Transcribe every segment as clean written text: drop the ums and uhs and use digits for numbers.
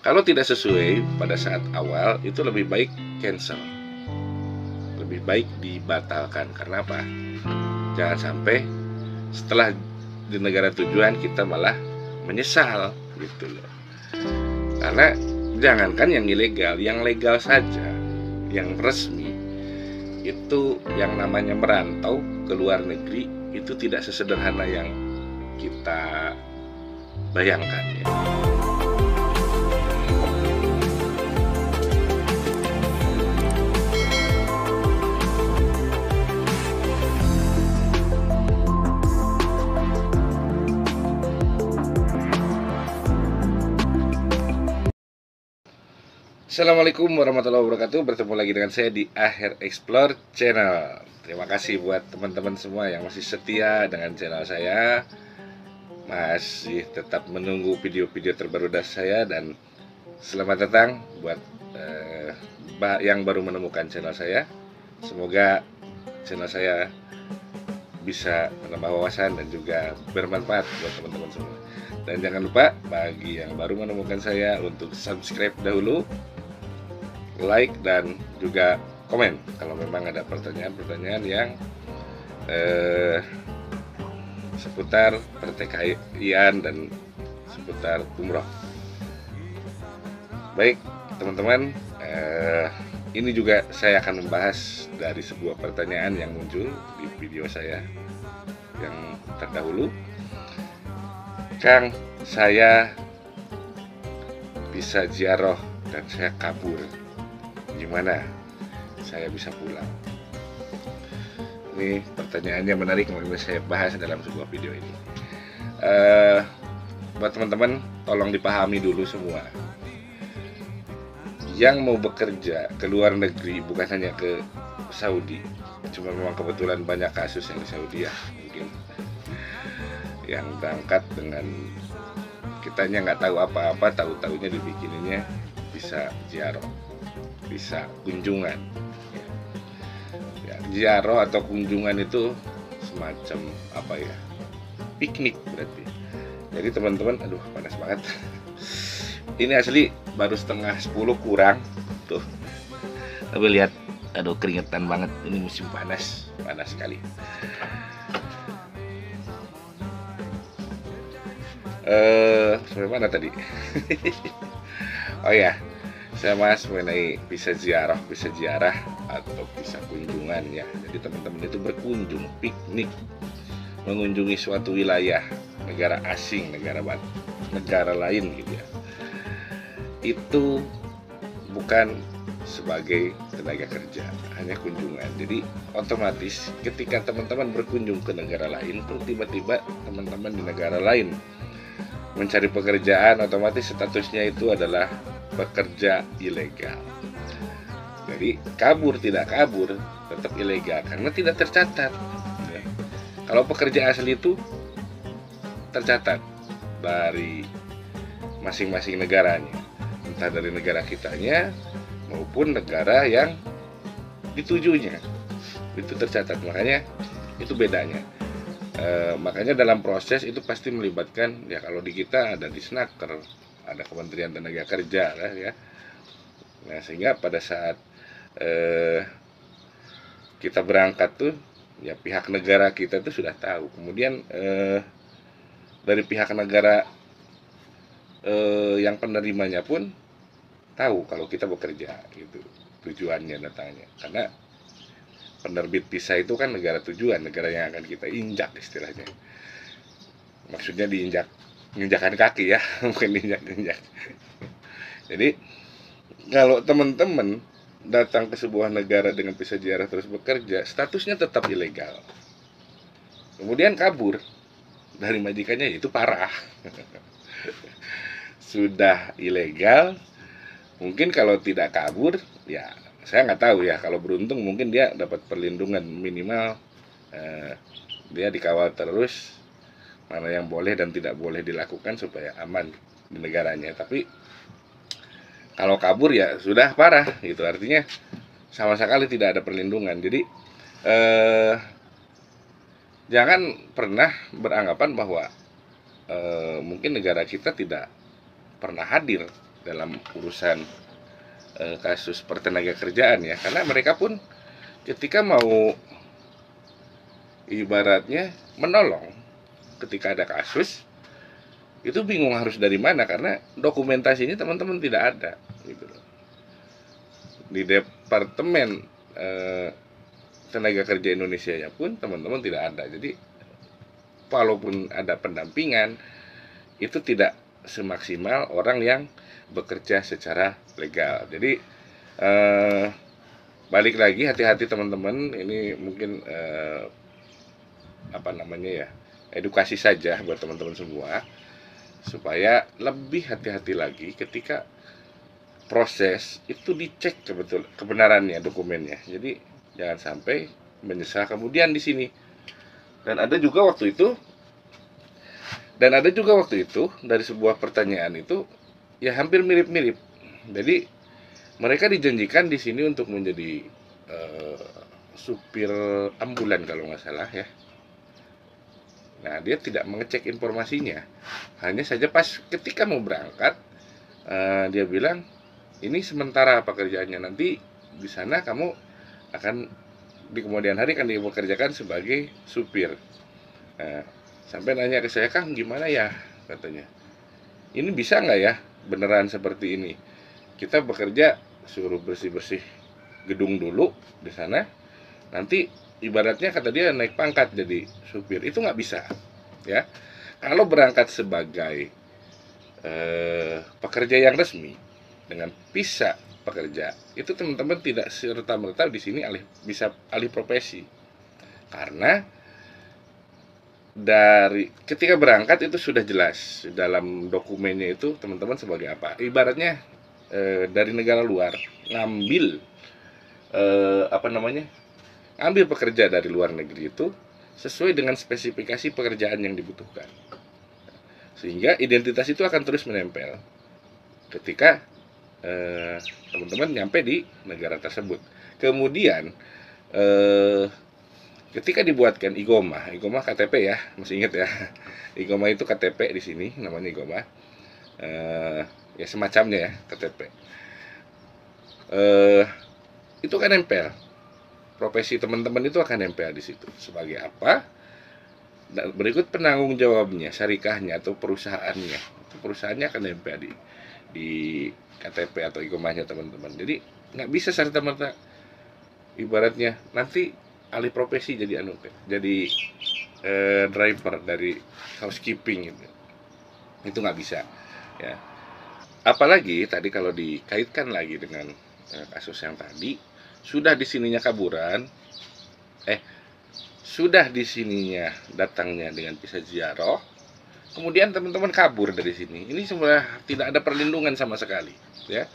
Kalau tidak sesuai pada saat awal, itu lebih baik cancel, lebih baik dibatalkan. Karena apa? Jangan sampai setelah di negara tujuan kita malah menyesal gitu loh. Karena jangankan yang ilegal, yang legal saja, yang resmi, itu yang namanya merantau ke luar negeri itu tidak sesederhana yang kita bayangkan ya. Assalamualaikum warahmatullahi wabarakatuh. Bertemu lagi dengan saya di Akhir Explore Channel. Terima kasih buat teman-teman semua yang masih setia dengan channel saya, masih tetap menunggu video-video terbaru dari saya. Dan selamat datang buat yang baru menemukan channel saya. Semoga channel saya bisa menambah wawasan dan juga bermanfaat buat teman-teman semua. Dan jangan lupa bagi yang baru menemukan saya untuk subscribe dahulu, like, dan juga komen kalau memang ada pertanyaan-pertanyaan yang seputar pertikaian dan seputar umroh. Baik teman-teman, ini juga saya akan membahas dari sebuah pertanyaan yang muncul di video saya yang terdahulu. Kang, saya bisa ziarah dan saya kabur, gimana saya bisa pulang? Ini pertanyaannya menarik, makanya saya bahas dalam sebuah video ini. Buat teman-teman, tolong dipahami dulu semua. Yang mau bekerja ke luar negeri, bukan hanya ke Saudi, cuma memang kebetulan banyak kasus yang di Saudi ya, mungkin yang berangkat dengan kitanya nggak tahu apa-apa, tahu-tahunya dibikininnya bisa ziarah, bisa kunjungan ya. Ziarah atau kunjungan itu semacam apa ya, piknik berarti. Jadi teman-teman, aduh panas banget. Ini asli baru setengah 10 kurang tuh, tapi lihat, aduh keringetan banget. Ini musim panas, panas sekali. Sampai mana tadi? Oh ya, saya bahas mengenai bisa ziarah atau bisa kunjungan ya. Jadi teman-teman itu berkunjung, piknik, mengunjungi suatu wilayah, negara asing, negara lain gitu ya. Itu bukan sebagai tenaga kerja, hanya kunjungan. Jadi otomatis ketika teman-teman berkunjung ke negara lain tuh, tiba-tiba teman-teman di negara lain mencari pekerjaan, otomatis statusnya itu adalah pekerja ilegal. Jadi kabur tidak kabur tetap ilegal karena tidak tercatat ya. Kalau pekerja asli itu tercatat dari masing-masing negaranya, entah dari negara kitanya maupun negara yang ditujunya, itu tercatat. Makanya itu bedanya. Makanya dalam proses itu pasti melibatkan ya, kalau di kita ada di Snaker, ada Kementerian Tenaga Kerja lah ya. Nah, sehingga pada saat kita berangkat tuh ya, pihak negara kita tuh sudah tahu. Kemudian dari pihak negara yang penerimanya pun tahu kalau kita bekerja gitu, tujuannya, datangnya. Karena penerbit visa itu kan negara tujuan, negara yang akan kita injak istilahnya. Maksudnya injakan kaki ya, bukan injak. Jadi kalau teman-teman datang ke sebuah negara dengan visa ziarah terus bekerja, statusnya tetap ilegal. Kemudian kabur dari majikannya, itu parah. Sudah ilegal, mungkin kalau tidak kabur ya, saya nggak tahu ya, kalau beruntung mungkin dia dapat perlindungan minimal, dia dikawal terus mana yang boleh dan tidak boleh dilakukan supaya aman di negaranya. Tapi kalau kabur ya sudah parah gitu, artinya sama sekali tidak ada perlindungan. Jadi jangan pernah beranggapan bahwa mungkin negara kita tidak pernah hadir dalam urusan kasus pertenaga kerjaan ya, karena mereka pun ketika mau ibaratnya menolong ketika ada kasus itu bingung harus dari mana, karena dokumentasinya teman-teman tidak ada gitu loh. Di Departemen Tenaga Kerja Indonesia ya pun teman-teman tidak ada. Jadi walaupun ada pendampingan itu tidak semaksimal orang yang bekerja secara legal. Jadi balik lagi, hati-hati teman-teman. Ini mungkin edukasi saja buat teman-teman semua, supaya lebih hati-hati lagi ketika proses itu dicek kebenarannya, dokumennya. Jadi jangan sampai menyesal kemudian di sini. Dan ada juga waktu itu dari sebuah pertanyaan itu ya hampir mirip-mirip. Jadi mereka dijanjikan di sini untuk menjadi supir ambulan kalau nggak salah ya. Nah, dia tidak mengecek informasinya. Hanya saja pas ketika mau berangkat dia bilang ini sementara pekerjaannya, nanti di sana kamu akan di kemudian hari akan dipekerjakan sebagai supir. Nah, sampai nanya ke saya, Kang gimana ya, katanya, ini bisa nggak ya beneran seperti ini, kita bekerja suruh bersih-bersih gedung dulu di sana, nanti ibaratnya kata dia naik pangkat jadi supir. Itu nggak bisa ya. Kalau berangkat sebagai pekerja yang resmi dengan visa pekerja, itu teman-teman tidak serta-merta di sini bisa alih profesi, karena dari ketika berangkat itu sudah jelas dalam dokumennya itu teman-teman sebagai apa. Ibaratnya dari negara luar ngambil ngambil pekerja dari luar negeri itu sesuai dengan spesifikasi pekerjaan yang dibutuhkan, sehingga identitas itu akan terus menempel ketika teman-teman nyampe di negara tersebut. Kemudian ketika dibuatkan IGOMA KTP ya, masih ingat ya, IGOMA itu KTP di sini namanya IGOMA, ya semacamnya ya KTP, itu kan nempel, profesi teman-teman itu akan nempel di situ sebagai apa. Dan berikut penanggung jawabnya, syarikahnya atau perusahaannya, itu perusahaannya akan nempel di KTP atau IGOMA-nya teman-teman. Jadi nggak bisa serta-merta ibaratnya nanti alih profesi jadi driver dari housekeeping gitu. Itu nggak bisa ya. Apalagi tadi kalau dikaitkan lagi dengan kasus yang tadi, sudah di sininya kaburan, sudah di sininya datangnya dengan visa ziarah, kemudian teman-teman kabur dari sini. Ini sebenarnya tidak ada perlindungan sama sekali ya.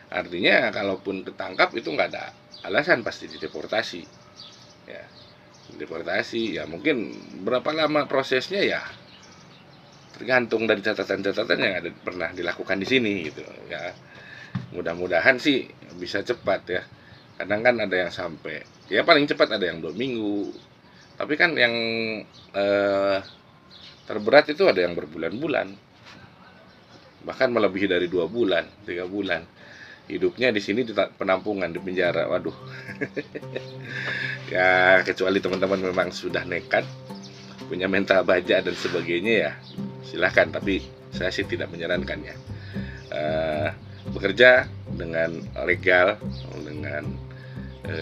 Artinya kalaupun ketangkap itu nggak ada alasan, pasti dideportasi ya. Deportasi ya, mungkin berapa lama prosesnya ya tergantung dari catatan-catatan yang ada pernah dilakukan di sini gitu ya. Mudah-mudahan sih bisa cepat ya. Kadang kan ada yang sampai ya paling cepat ada yang 2 minggu, tapi kan yang terberat itu ada yang berbulan-bulan, bahkan melebihi dari 2 bulan, 3 bulan. Hidupnya di sini di penampungan, di penjara. Waduh. Ya kecuali teman-teman memang sudah nekat, punya mental baja dan sebagainya ya silahkan, tapi saya sih tidak menyarankan ya. Bekerja dengan legal, dengan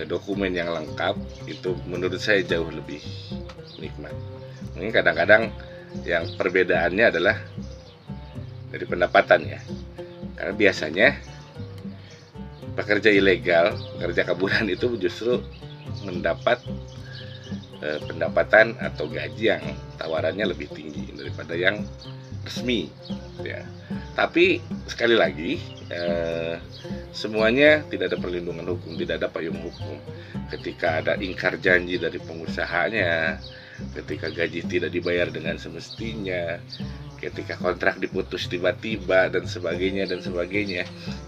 dokumen yang lengkap, itu menurut saya jauh lebih nikmat. Mungkin kadang-kadang yang perbedaannya adalah dari pendapatan ya, karena biasanya pekerja ilegal, pekerja kaburan itu justru mendapat pendapatan atau gaji yang tawarannya lebih tinggi daripada yang resmi ya. Tapi sekali lagi semuanya tidak ada perlindungan hukum, tidak ada payung hukum. Ketika ada ingkar janji dari pengusahanya, ketika gaji tidak dibayar dengan semestinya, ketika kontrak diputus tiba-tiba dan sebagainya,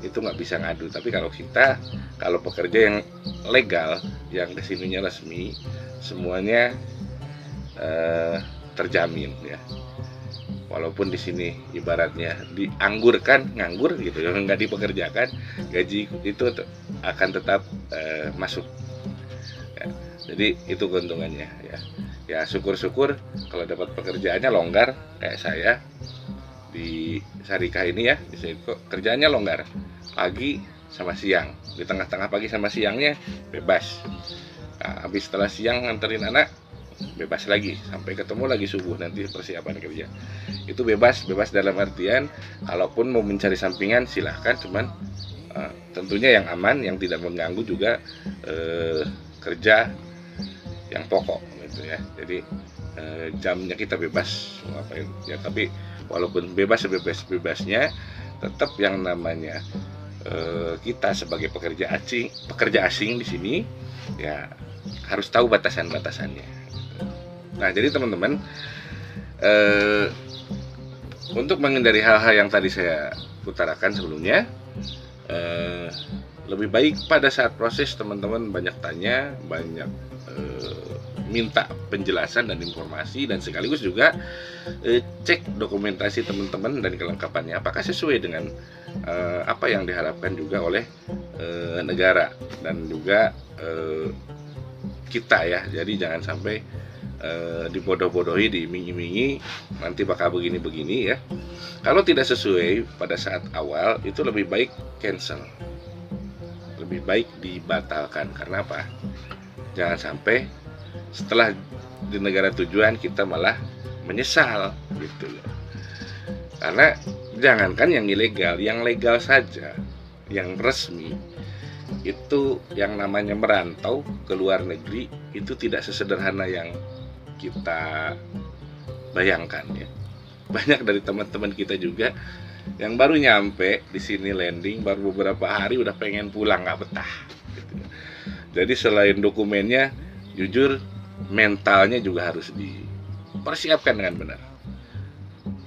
itu nggak bisa ngadu. Tapi kalau pekerja yang legal, yang kesininya resmi, semuanya terjamin ya. walaupun di sini ibaratnya dianggurkan, nganggur gitu ya, nggak dipekerjakan, gaji itu akan tetap masuk. Ya, jadi itu keuntungannya ya. Ya syukur-syukur kalau dapat pekerjaannya longgar kayak saya di Syarikah ini ya, bisa kok kerjaannya longgar, pagi sama siang, di tengah-tengah pagi sama siangnya bebas. Nah, habis setelah siang nganterin anak bebas lagi sampai ketemu lagi subuh nanti persiapan kerja. Itu bebas dalam artian kalaupun mau mencari sampingan silahkan, cuman tentunya yang aman, yang tidak mengganggu juga kerja yang pokok gitu ya. Jadi jamnya kita bebas mau ngapain ya, tapi walaupun bebasnya tetap yang namanya kita sebagai pekerja asing di sini ya harus tahu batasan-batasannya. Nah, jadi teman-teman, untuk menghindari hal-hal yang tadi saya utarakan sebelumnya, lebih baik pada saat proses teman-teman banyak tanya, banyak minta penjelasan dan informasi, dan sekaligus juga cek dokumentasi teman-teman dan kelengkapannya apakah sesuai dengan apa yang diharapkan juga oleh negara dan juga kita ya. Jadi jangan sampai dibodoh-bodohi, diiming-imingi nanti bakal begini-begini ya. Kalau tidak sesuai pada saat awal itu lebih baik cancel, lebih baik dibatalkan. Karena apa? Jangan sampai setelah di negara tujuan kita malah menyesal gitu loh. Karena jangankan yang ilegal, yang legal saja, yang resmi itu yang namanya merantau ke luar negeri itu tidak sesederhana yang kita bayangkan ya. Banyak dari teman-teman kita juga yang baru nyampe di sini landing baru beberapa hari udah pengen pulang, nggak betah gitu. Jadi selain dokumennya, jujur mentalnya juga harus dipersiapkan dengan benar.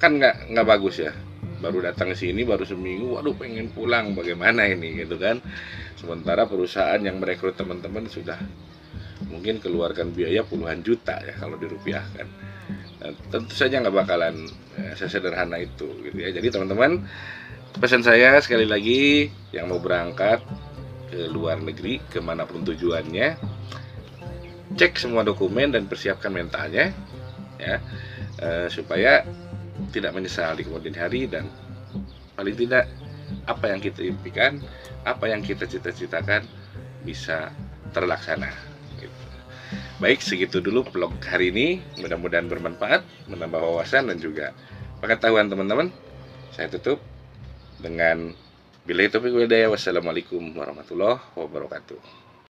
Kan nggak bagus ya, baru datang ke sini baru seminggu, waduh pengen pulang, bagaimana ini gitu kan. Sementara perusahaan yang merekrut teman-teman sudah mungkin keluarkan biaya puluhan juta ya kalau dirupiahkan. Nah, tentu saja nggak bakalan sesederhana itu gitu ya. Jadi teman-teman, pesan saya sekali lagi yang mau berangkat ke luar negeri kemanapun tujuannya, cek semua dokumen dan persiapkan mentalnya ya, supaya tidak menyesal di kemudian hari, dan paling tidak apa yang kita impikan, apa yang kita cita-citakan bisa terlaksana gitu. Baik, segitu dulu vlog hari ini, mudah-mudahan bermanfaat, menambah wawasan dan juga pengetahuan teman-teman. Saya tutup dengan billahi taufiq wal hidayah. Wassalamualaikum warahmatullahi wabarakatuh.